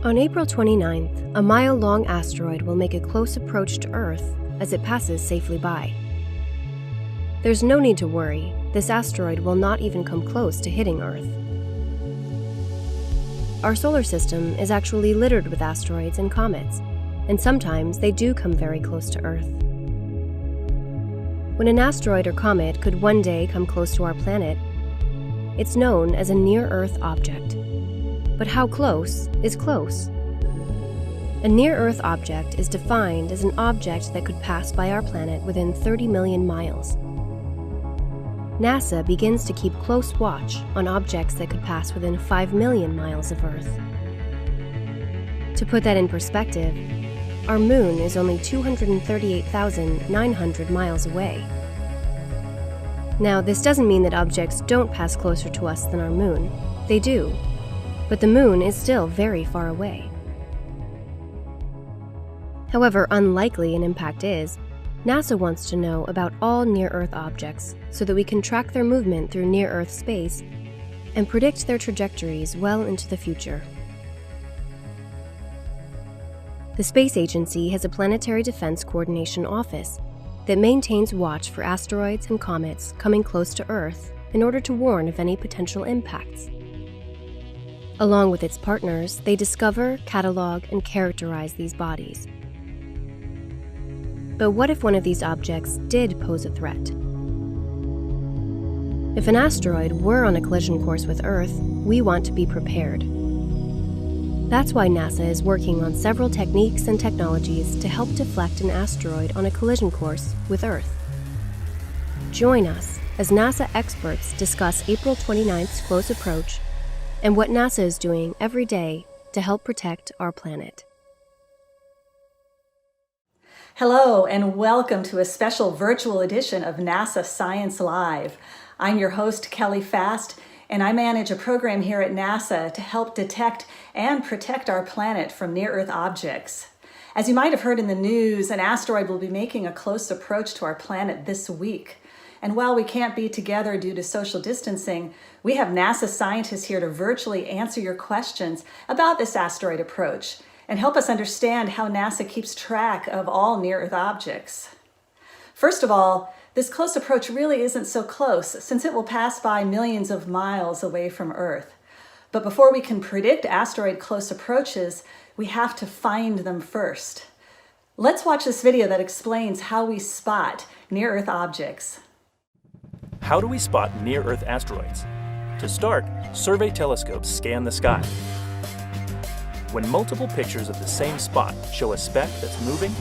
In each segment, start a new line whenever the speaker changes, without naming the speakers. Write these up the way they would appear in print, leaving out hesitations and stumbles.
On April 29th, a mile-long asteroid will make a close approach to Earth as it passes safely by. There's no need to worry, this asteroid will not even come close to hitting Earth. Our solar system is actually littered with asteroids and comets, and sometimes they do come very close to Earth. When an asteroid or comet could one day come close to our planet, it's known as a near-Earth object. But how close is close? A near-Earth object is defined as an object that could pass by our planet within 30 million miles. NASA begins to keep close watch on objects that could pass within 5 million miles of Earth. To put that in perspective, our moon is only 238,900 miles away. Now, this doesn't mean that objects don't pass closer to us than our moon. They do. But the moon is still very far away. However unlikely an impact is, NASA wants to know about all near-Earth objects so that we can track their movement through near-Earth space and predict their trajectories well into the future. The space agency has a Planetary Defense Coordination Office that maintains watch for asteroids and comets coming close to Earth in order to warn of any potential impacts. Along with its partners, they discover, catalog, and characterize these bodies. But what if one of these objects did pose a threat? If an asteroid were on a collision course with Earth, we want to be prepared. That's why NASA is working on several techniques and technologies to help deflect an asteroid on a collision course with Earth. Join us as NASA experts discuss April 29th's close approach and what NASA is doing every day to help protect our planet.
Hello, and welcome to a special virtual edition of NASA Science Live. I'm your host, Kelly Fast, and I manage a program here at NASA to help detect and protect our planet from near-Earth objects. As you might have heard in the news, an asteroid will be making a close approach to our planet this week. And while we can't be together due to social distancing, we have NASA scientists here to virtually answer your questions about this asteroid approach and help us understand how NASA keeps track of all near-Earth objects. First of all, this close approach really isn't so close since it will pass by millions of miles away from Earth. But before we can predict asteroid close approaches, we have to find them first. Let's watch this video that explains how we spot near-Earth objects.
How do we spot near-Earth asteroids? To start, survey telescopes scan the sky. When multiple pictures of the same spot show a speck that's moving,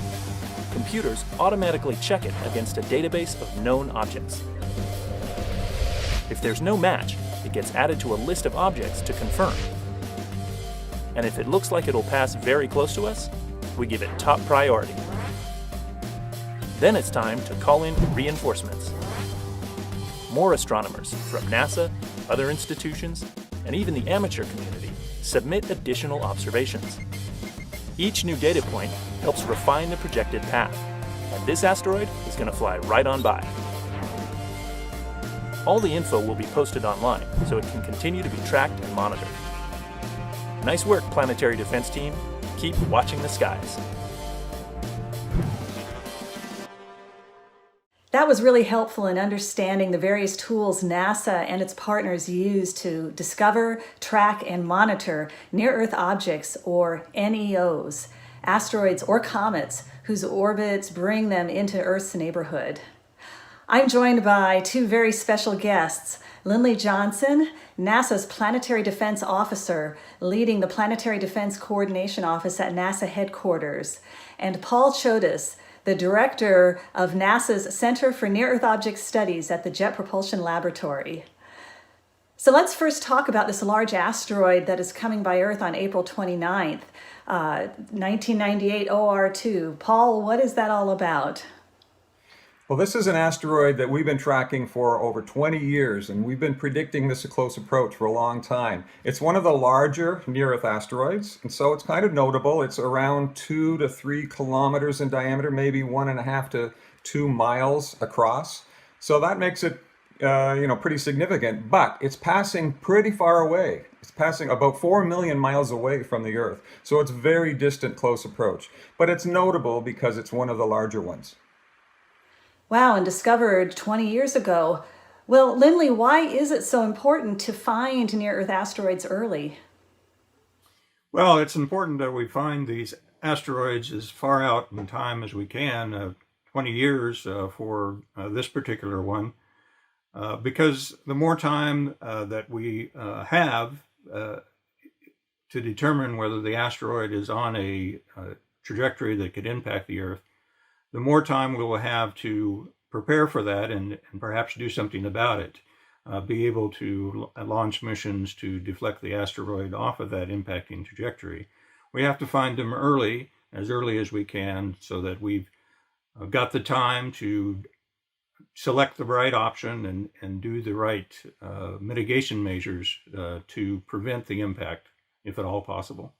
computers automatically check it against a database of known objects. If there's no match, it gets added to a list of objects to confirm. And if it looks like it'll pass very close to us, we give it top priority. Then it's time to call in reinforcements. More astronomers from NASA, other institutions, and even the amateur community submit additional observations. Each new data point helps refine the projected path, and this asteroid is going to fly right on by. All the info will be posted online, so it can continue to be tracked and monitored. Nice work, Planetary Defense team. Keep watching the skies.
That was really helpful in understanding the various tools NASA and its partners use to discover, track, and monitor near-Earth objects, or NEOs, asteroids or comets whose orbits bring them into Earth's neighborhood. I'm joined by two very special guests, Lindley Johnson, NASA's Planetary Defense Officer, leading the Planetary Defense Coordination Office at NASA headquarters, and Paul Chodas, the director of NASA's Center for Near-Earth Object Studies at the Jet Propulsion Laboratory. So let's first talk about this large asteroid that is coming by Earth on April 29th, 1998 OR2. Paul, what is that all about?
Well, this is an asteroid that we've been tracking for over 20 years, and we've been predicting this close approach for a long time. It's one of the larger near-Earth asteroids, and so it's kind of notable. It's around 2 to 3 kilometers in diameter, maybe 1.5 to 2 miles across. So that makes it pretty significant, but it's passing pretty far away. It's passing about 4 million miles away from the Earth. So it's very distant, close approach. But it's notable because it's one of the larger ones.
Wow, and discovered 20 years ago. Well, Lindley, why is it so important to find near-Earth asteroids early?
Well, it's important that we find these asteroids as far out in time as we can, 20 years for this particular one, because the more time that we have to determine whether the asteroid is on a trajectory that could impact the Earth, the more time we will have to prepare for that and perhaps do something about it. Be able to launch missions to deflect the asteroid off of that impacting trajectory. We have to find them early as we can, so that we've got the time to select the right option and do the right mitigation measures to prevent the impact, if at all possible.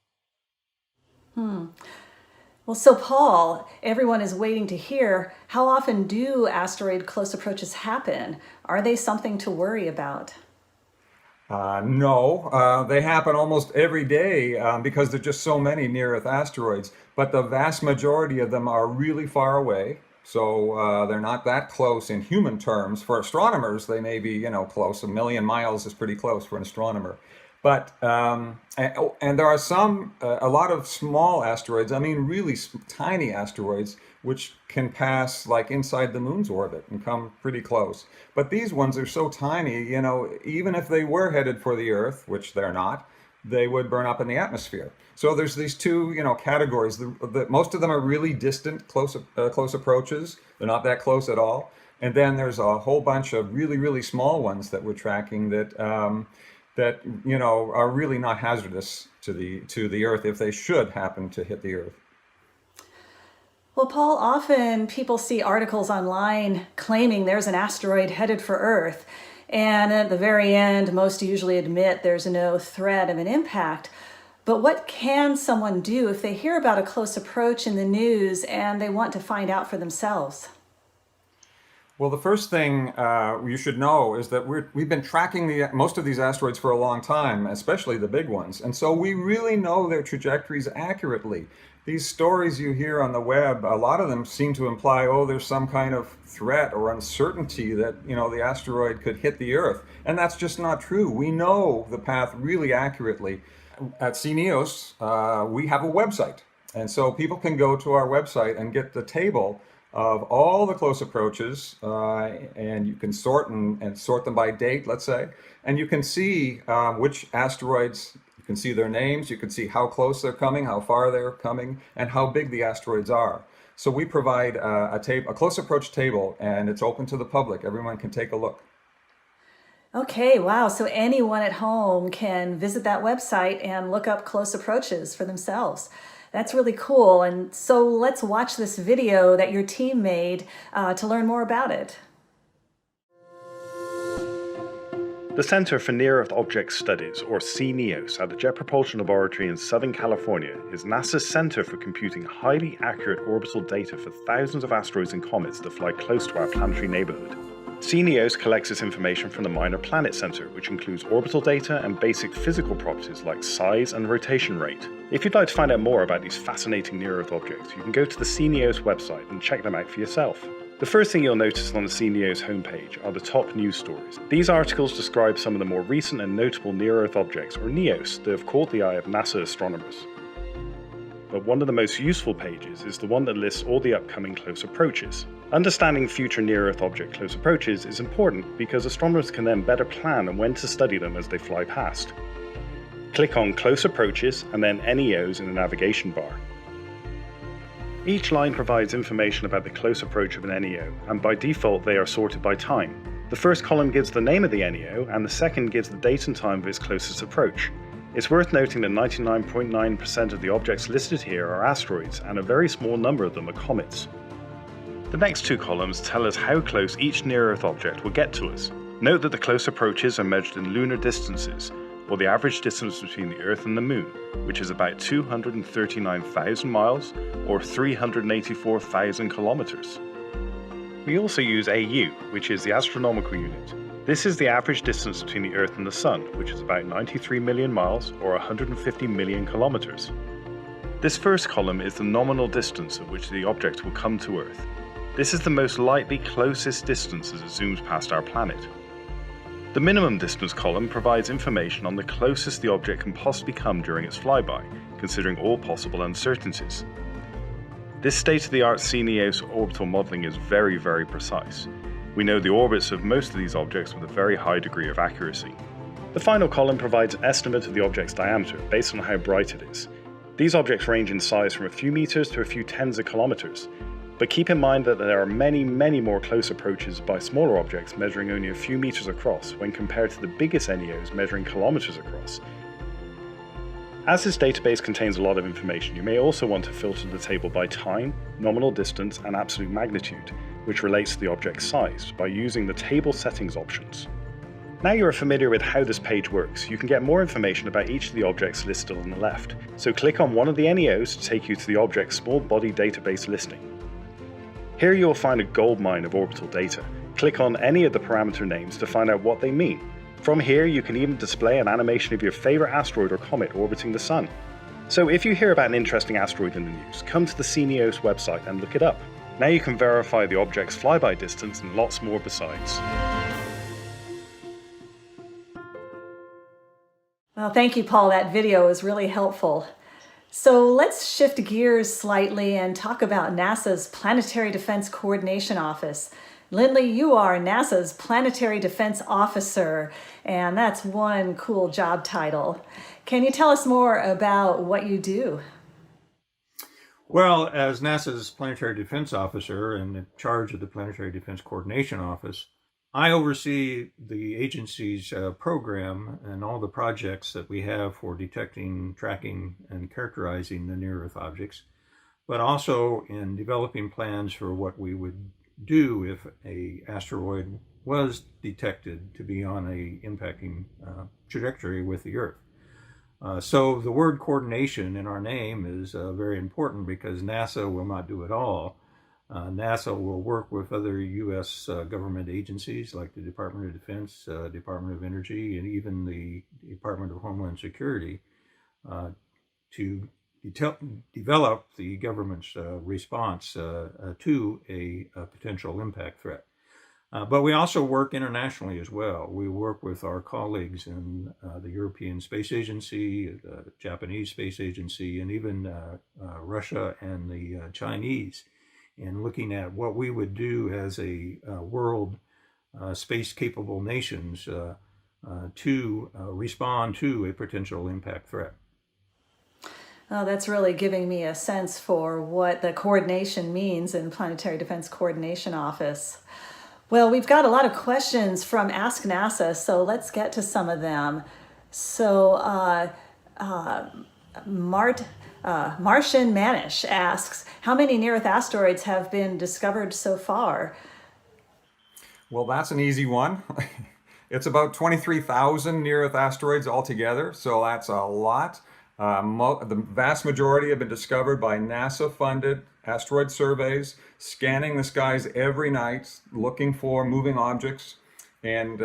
Well, so Paul, everyone is waiting to hear, how often do asteroid close approaches happen? Are they something to worry about?
No, they happen almost every day because there are just so many near-Earth asteroids, but the vast majority of them are really far away. So they're not that close in human terms. For astronomers, they may be, close. 1 million miles is pretty close for an astronomer. But, and there are a lot of small asteroids, really tiny asteroids, which can pass like inside the moon's orbit and come pretty close. But these ones are so tiny, even if they were headed for the Earth, which they're not, they would burn up in the atmosphere. So there's these two, categories. Most of them are really distant, close approaches. They're not that close at all. And then there's a whole bunch of really, really small ones that we're tracking that are really not hazardous to the Earth if they should happen to hit the Earth.
Well, Paul, often people see articles online claiming there's an asteroid headed for Earth, and at the very end, most usually admit there's no threat of an impact. But what can someone do if they hear about a close approach in the news and they want to find out for themselves?
Well, the first thing you should know is that we've been tracking most of these asteroids for a long time, especially the big ones. And so we really know their trajectories accurately. These stories you hear on the web, a lot of them seem to imply, there's some kind of threat or uncertainty that, the asteroid could hit the Earth. And that's just not true. We know the path really accurately. At CNEOS, we have a website. And so people can go to our website and get the table of all the close approaches, and you can sort them by date, let's say, and you can see which asteroids, you can see their names, you can see how close they're coming, how far they're coming, and how big the asteroids are. So we provide a close approach table, and it's open to the public. Everyone can take a look.
Okay, wow. So anyone at home can visit that website and look up close approaches for themselves. That's really cool. And so let's watch this video that your team made to learn more about it.
The Center for Near-Earth Object Studies, or CNEOS, at the Jet Propulsion Laboratory in Southern California is NASA's center for computing highly accurate orbital data for thousands of asteroids and comets that fly close to our planetary neighborhood. CNEOS collects its information from the Minor Planet Center, which includes orbital data and basic physical properties like size and rotation rate. If you'd like to find out more about these fascinating near-Earth objects, you can go to the CNEOS website and check them out for yourself. The first thing you'll notice on the CNEOS homepage are the top news stories. These articles describe some of the more recent and notable near-Earth objects, or NEOs, that have caught the eye of NASA astronomers. But one of the most useful pages is the one that lists all the upcoming close approaches. Understanding future near-Earth object close approaches is important because astronomers can then better plan on when to study them as they fly past. Click on Close Approaches and then NEOs in the navigation bar. Each line provides information about the close approach of an NEO, and by default they are sorted by time. The first column gives the name of the NEO, and the second gives the date and time of its closest approach. It's worth noting that 99.9% of the objects listed here are asteroids, and a very small number of them are comets. The next two columns tell us how close each near-Earth object will get to us. Note that the close approaches are measured in lunar distances, or the average distance between the Earth and the Moon, which is about 239,000 miles, or 384,000 kilometers. We also use AU, which is the astronomical unit, This is the average distance between the Earth and the Sun, which is about 93 million miles or 150 million kilometers. This first column is the nominal distance at which the object will come to Earth. This is the most likely closest distance as it zooms past our planet. The minimum distance column provides information on the closest the object can possibly come during its flyby, considering all possible uncertainties. This state-of-the-art CNEOS orbital modeling is very, very precise. We know the orbits of most of these objects with a very high degree of accuracy. The final column provides an estimate of the object's diameter based on how bright it is. These objects range in size from a few meters to a few tens of kilometers. But keep in mind that there are many, many more close approaches by smaller objects measuring only a few meters across when compared to the biggest NEOs measuring kilometers across. As this database contains a lot of information, you may also want to filter the table by time, nominal distance, and absolute magnitude, which relates to the object's size, by using the table settings options. Now you are familiar with how this page works, you can get more information about each of the objects listed on the left. So click on one of the NEOs to take you to the object's small body database listing. Here you will find a goldmine of orbital data. Click on any of the parameter names to find out what they mean. From here, you can even display an animation of your favorite asteroid or comet orbiting the Sun. So if you hear about an interesting asteroid in the news, come to the CNEOS website and look it up. Now you can verify the object's flyby distance and lots more besides.
Well, thank you, Paul. That video was really helpful. So let's shift gears slightly and talk about NASA's Planetary Defense Coordination Office. Lindley, you are NASA's Planetary Defense Officer, and that's one cool job title. Can you tell us more about what you do?
Well, as NASA's Planetary Defense Officer and in charge of the Planetary Defense Coordination Office, I oversee the agency's program and all the projects that we have for detecting, tracking, and characterizing the near-Earth objects, but also in developing plans for what we would do if an asteroid was detected to be on a impacting trajectory with the Earth. So the word coordination in our name is very important because NASA will not do it all. NASA will work with other U.S. government agencies like the Department of Defense, Department of Energy, and even the Department of Homeland Security to develop the government's response to a potential impact threat. But we also work internationally as well. We work with our colleagues in the European Space Agency, the Japanese Space Agency, and even Russia and the Chinese in looking at what we would do as a world space-capable nations to respond to a potential impact threat.
Oh, that's really giving me a sense for what the coordination means in Planetary Defense Coordination Office. Well, we've got a lot of questions from Ask NASA, so let's get to some of them. So Martian Manish asks, how many near-Earth asteroids have been discovered so far?
Well, that's an easy one. It's about 23,000 near-Earth asteroids altogether, so that's a lot. The vast majority have been discovered by NASA-funded asteroid surveys, scanning the skies every night, looking for moving objects, and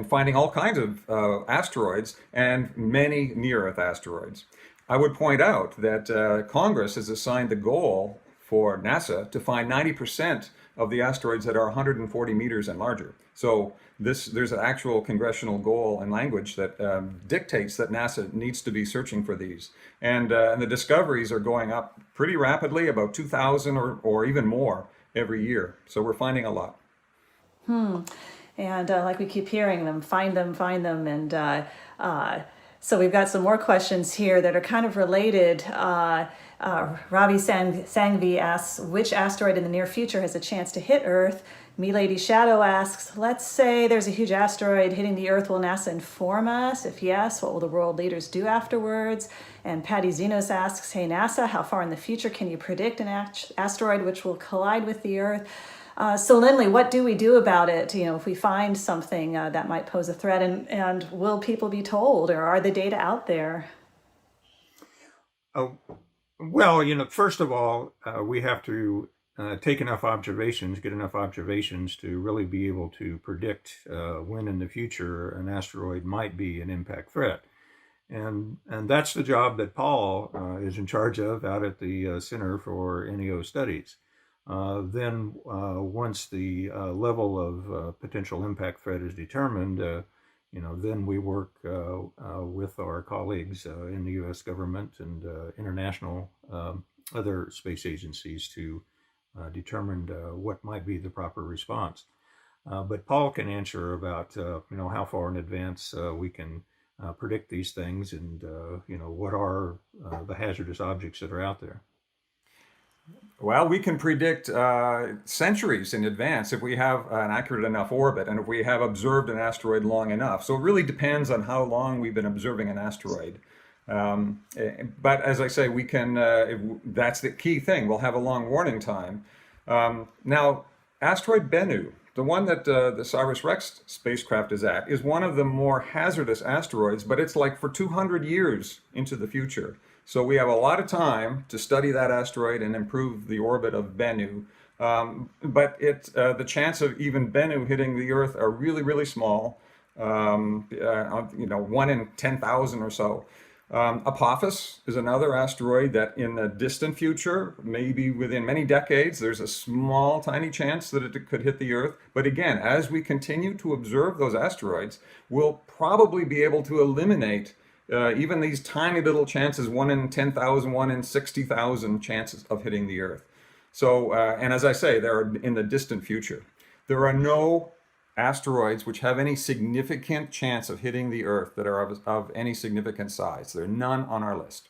finding all kinds of asteroids and many near-Earth asteroids. I would point out that Congress has assigned the goal for NASA to find 90% of the asteroids that are 140 meters and larger. So there's an actual congressional goal and language that dictates that NASA needs to be searching for these. And the discoveries are going up pretty rapidly, about 2,000 or even more every year. So we're finding a lot.
And like we keep hearing them, find them. And so we've got some more questions here that are kind of related. Ravi Sangvi asks, which asteroid in the near future has a chance to hit Earth? Milady Shadow asks, let's say there's a huge asteroid hitting the Earth. Will NASA inform us? If yes, what will the world leaders do afterwards? And Patty Zenos asks, hey NASA, how far in the future can you predict an asteroid which will collide with the Earth? So Lindley, what do we do about it? If we find something that might pose a threat, and will people be told, or are the data out there?
Well, first of all, we have to take enough observations, get enough observations to really be able to predict when in the future an asteroid might be an impact threat. And that's the job that Paul is in charge of out at the Center for NEO Studies. Then once the level of potential impact threat is determined, then we work with our colleagues in the U.S. government and international other space agencies to determine what might be the proper response. But Paul can answer about how far in advance we can predict these things and what are the hazardous objects that are out there.
Well, we can predict centuries in advance if we have an accurate enough orbit and if we have observed an asteroid long enough. So it really depends on how long we've been observing an asteroid. But as I say, we can, that's the key thing. We'll have a long warning time. Now, asteroid Bennu, the one that the OSIRIS-REx spacecraft is at, is one of the more hazardous asteroids, but it's like for 200 years into the future. So we have a lot of time to study that asteroid and improve the orbit of Bennu. But the chance of even Bennu hitting the Earth are really, really small. 1 in 10,000 or so. Apophis is another asteroid that in the distant future, maybe within many decades, there's a small, tiny chance that it could hit the Earth. But again, as we continue to observe those asteroids, we'll probably be able to eliminate even these tiny little chances, 1 in 10,000, 1 in 60,000 chances of hitting the Earth. So, and as I say, they're in the distant future. There are no asteroids which have any significant chance of hitting the Earth that are of any significant size. There are none on our list.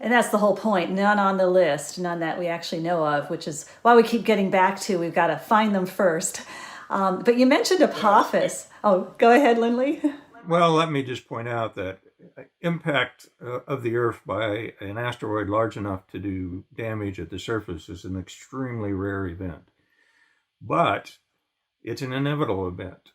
And that's the whole point. None on the list, none that we actually know of, which is why we keep getting back to we've got to find them first. But you mentioned Apophis. Oh, go ahead, Lindley.
Well, let me just point out that impact of the Earth by an asteroid large enough to do damage at the surface is an extremely rare event. But it's an inevitable event.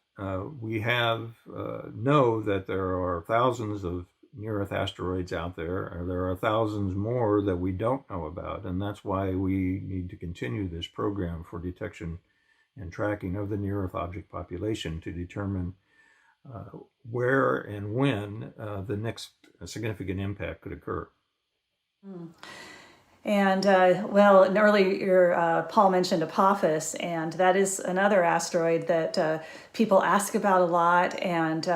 We know that there are thousands of near-Earth asteroids out there. There are thousands more that we don't know about, and that's why we need to continue this program for detection and tracking of the near-Earth object population to determine where and when the next significant impact could occur.
And earlier Paul mentioned Apophis, and that is another asteroid that people ask about a lot. And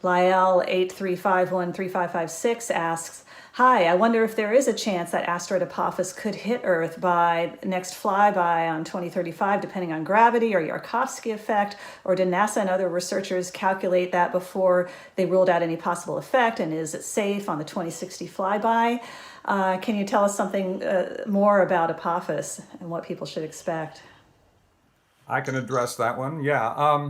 Lyell 83513556 asks, "Hi, I wonder if there is a chance that asteroid Apophis could hit Earth by next flyby on 2035, depending on gravity or Yarkovsky effect, or did NASA and other researchers calculate that before they ruled out any possible effect, and is it safe on the 2060 flyby?" Can you tell us something more about Apophis and what people should expect?
I can address that one. Yeah.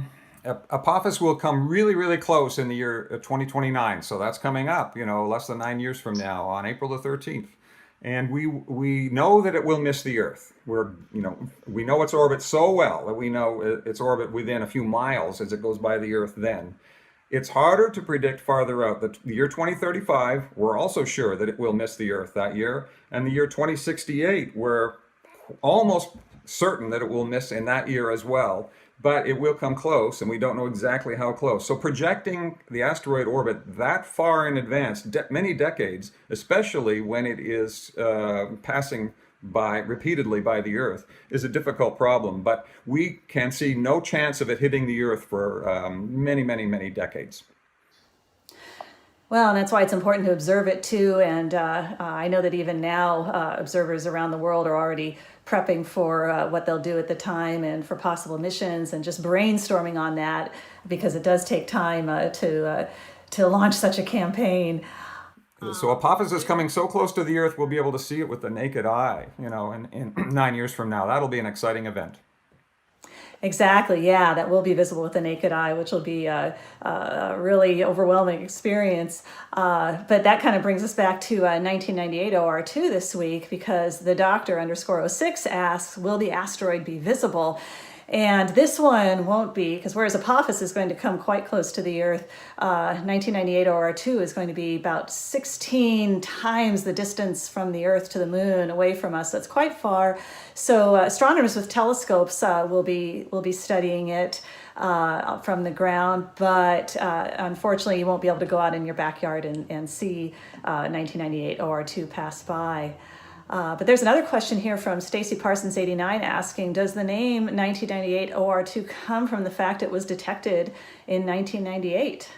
Apophis will come really, really close in the year 2029. So that's coming up, less than 9 years from now on April the 13th. And we know that it will miss the Earth. We know its orbit so well that we know its orbit within a few miles as it goes by the Earth then. It's harder to predict farther out. The year 2035, we're also sure that it will miss the Earth that year. And the year 2068, we're almost certain that it will miss in that year as well. But it will come close, and we don't know exactly how close. So projecting the asteroid orbit that far in advance, many decades, especially when it is passing repeatedly by the Earth, is a difficult problem. But we can see no chance of it hitting the Earth for many, many, many decades.
Well, and that's why it's important to observe it too. And I know that even now, observers around the world are already prepping for what they'll do at the time and for possible missions and just brainstorming on that, because it does take time to launch such a campaign.
So Apophis is coming so close to the Earth, we'll be able to see it with the naked eye, in 9 years from now. That'll be an exciting event.
Exactly, yeah, that will be visible with the naked eye, which will be a really overwhelming experience. But that kind of brings us back to 1998 OR2 this week, because the Doctor _06 asks, will the asteroid be visible? And this one won't be, because whereas Apophis is going to come quite close to the Earth, 1998 OR2 is going to be about 16 times the distance from the Earth to the Moon away from us. That's quite far. So astronomers with telescopes will be studying it from the ground, but unfortunately you won't be able to go out in your backyard and see 1998 OR2 pass by. But there's another question here from Stacy Parsons 89 asking, does the name 1998 OR2 come from the fact it was detected in 1998?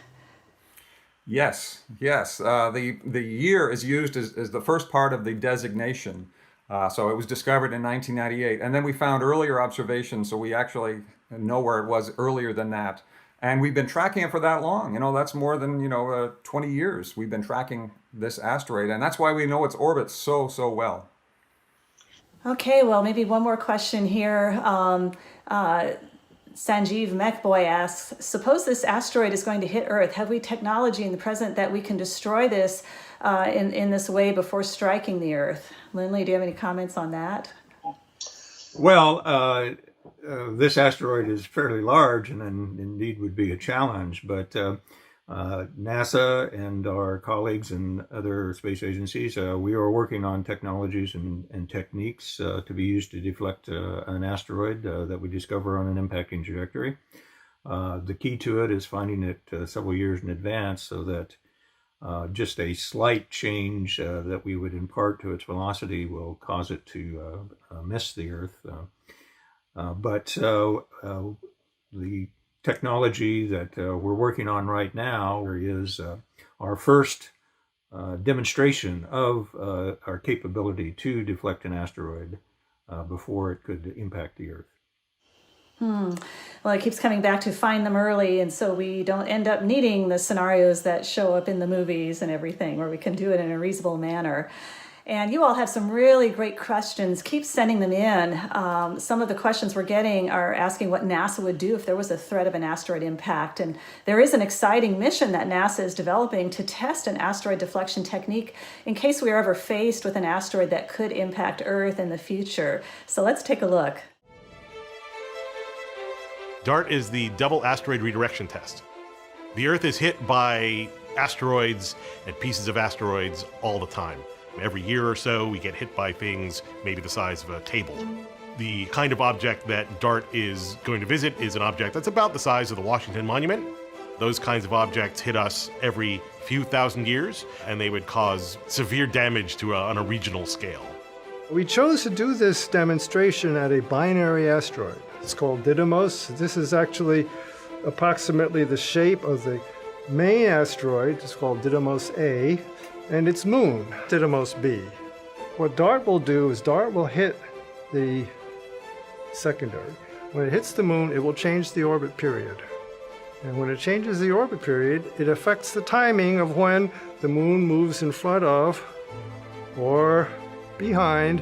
Yes. The year is used as the first part of the designation. So it was discovered in 1998. And then we found earlier observations, so we actually know where it was earlier than that. And we've been tracking it for that long. That's more than, 20 years we've been tracking this asteroid. And that's why we know its orbit so well.
Okay, well, maybe one more question here. Sanjeev Mechboy asks, suppose this asteroid is going to hit Earth. Have we technology in the present that we can destroy this in this way before striking the Earth? Lindley, do you have any comments on that?
Well, this asteroid is fairly large and indeed would be a challenge, but NASA and our colleagues in other space agencies, we are working on technologies and techniques to be used to deflect an asteroid that we discover on an impacting trajectory. The key to it is finding it several years in advance so that just a slight change that we would impart to its velocity will cause it to miss the Earth. But the technology that we're working on right now is our first demonstration of our capability to deflect an asteroid before it could impact the Earth.
Well, it keeps coming back to find them early, and so we don't end up needing the scenarios that show up in the movies and everything, where we can do it in a reasonable manner. And you all have some really great questions. Keep sending them in. Some of the questions we're getting are asking what NASA would do if there was a threat of an asteroid impact. And there is an exciting mission that NASA is developing to test an asteroid deflection technique in case we are ever faced with an asteroid that could impact Earth in the future. So let's take a look.
DART is the double asteroid redirection test. The Earth is hit by asteroids and pieces of asteroids all the time. Every year or so, we get hit by things maybe the size of a table. The kind of object that DART is going to visit is an object that's about the size of the Washington Monument. Those kinds of objects hit us every few thousand years, and they would cause severe damage on a regional scale.
We chose to do this demonstration at a binary asteroid. It's called Didymos. This is actually approximately the shape of the main asteroid. It's called Didymos A, and its moon, Didymos B. What DART will do is DART will hit the secondary. When it hits the moon, it will change the orbit period. And when it changes the orbit period, it affects the timing of when the moon moves in front of or behind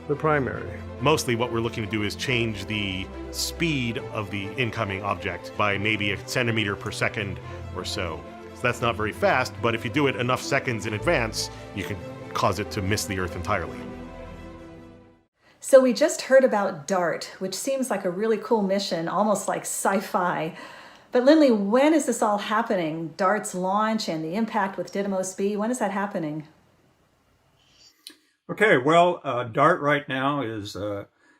the primary.
Mostly what we're looking to do is change the speed of the incoming object by maybe a centimeter per second or so. So that's not very fast, but if you do it enough seconds in advance, you can cause it to miss the Earth entirely.
So we just heard about DART, which seems like a really cool mission, almost like sci-fi. But Lindley, when is this all happening? DART's launch and the impact with Didymos B, when is that happening?
Okay, well, DART right now is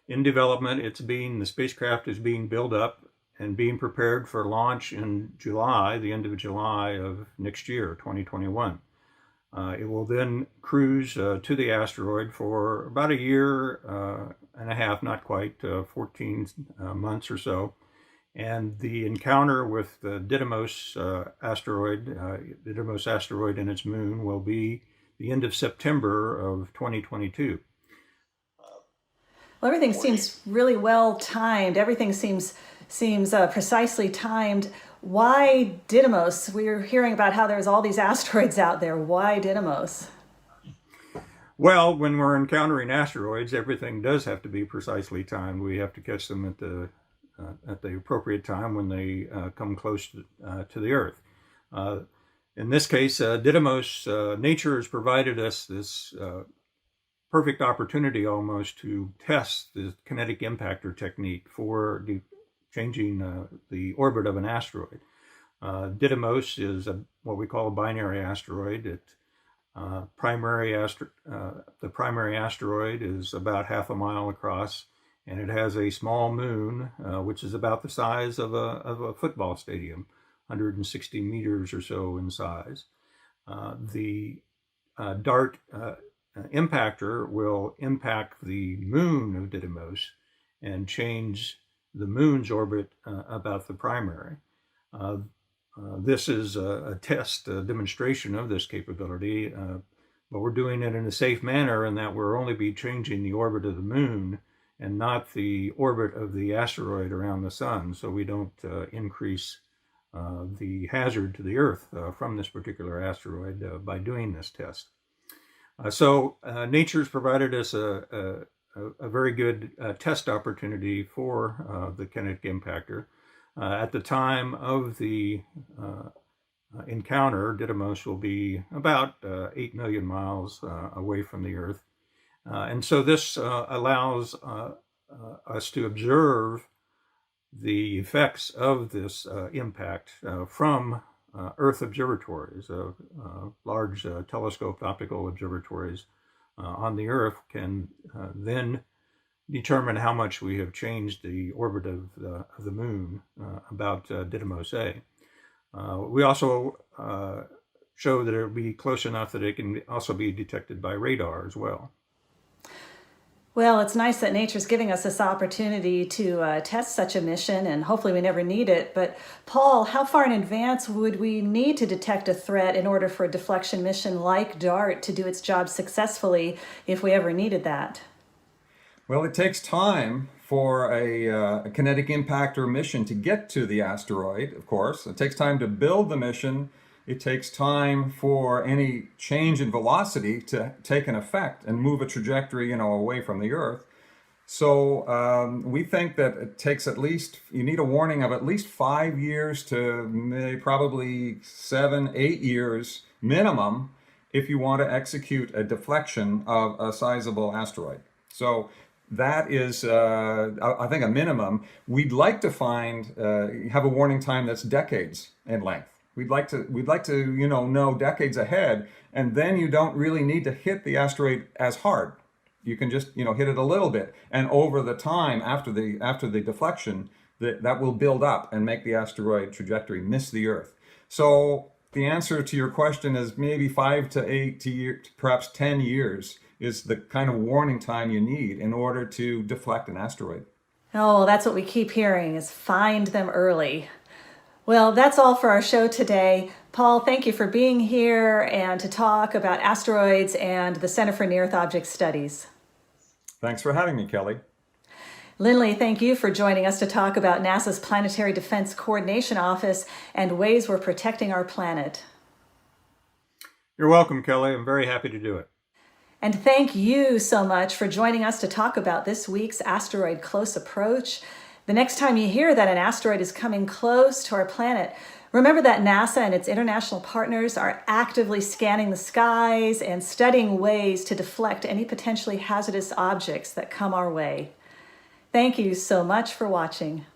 in development. The spacecraft is being built up and being prepared for launch in July, the end of July of next year, 2021. It will then cruise to the asteroid for about a year and a half, not quite, 14 months or so. And the encounter with the Didymos asteroid and its moon will be the end of September of 2022.
Well, everything seems really well timed. Everything seems precisely timed. Why Didymos? We're hearing about how there's all these asteroids out there. Why Didymos?
Well, when we're encountering asteroids, everything does have to be precisely timed. We have to catch them at the appropriate time when they come close to the Earth. In this case, Didymos, nature has provided us this perfect opportunity almost to test the kinetic impactor technique for changing the orbit of an asteroid. Didymos is what we call a binary asteroid. The primary asteroid is about half a mile across, and it has a small moon, which is about the size of a football stadium, 160 meters or so in size. The DART impactor will impact the moon of Didymos and change the moon's orbit about the primary. This is a test, a demonstration of this capability, but we're doing it in a safe manner in that we'll only be changing the orbit of the moon and not the orbit of the asteroid around the sun, so we don't increase the hazard to the Earth from this particular asteroid by doing this test. So nature's provided us a very good test opportunity for the kinetic impactor. At the time of the encounter, Didymos will be about 8 million miles away from the Earth. And so this allows us to observe the effects of this impact from Earth observatories. Large telescoped optical observatories on the Earth can then determine how much we have changed the orbit of the moon about Didymos A. We also show that it will be close enough that it can also be detected by radar as well.
Well, it's nice that nature's giving us this opportunity to test such a mission, and hopefully we never need it. But Paul, how far in advance would we need to detect a threat in order for a deflection mission like DART to do its job successfully if we ever needed that?
Well, it takes time for a kinetic impactor mission to get to the asteroid, of course. It takes time to build the mission. It takes time for any change in velocity to take an effect and move a trajectory, away from the Earth. So we think that it takes you need a warning of at least 5 years to probably 7-8 years minimum if you want to execute a deflection of a sizable asteroid. So that is, I think, a minimum. We'd like to have a warning time that's decades in length. We'd like to know decades ahead, and then you don't really need to hit the asteroid as hard. You can just hit it a little bit, and over the time after the deflection, that will build up and make the asteroid trajectory miss the Earth. So the answer to your question is maybe 5 to 8 years, perhaps 10 years is the kind of warning time you need in order to deflect an asteroid.
Oh, that's what we keep hearing, is find them early. Well, that's all for our show today. Paul, thank you for being here and to talk about asteroids and the Center for Near-Earth Object Studies.
Thanks for having me, Kelly.
Lindley, thank you for joining us to talk about NASA's Planetary Defense Coordination Office and ways we're protecting our planet.
You're welcome, Kelly. I'm very happy to do it.
And thank you so much for joining us to talk about this week's asteroid close approach. The next time you hear that an asteroid is coming close to our planet, remember that NASA and its international partners are actively scanning the skies and studying ways to deflect any potentially hazardous objects that come our way. Thank you so much for watching.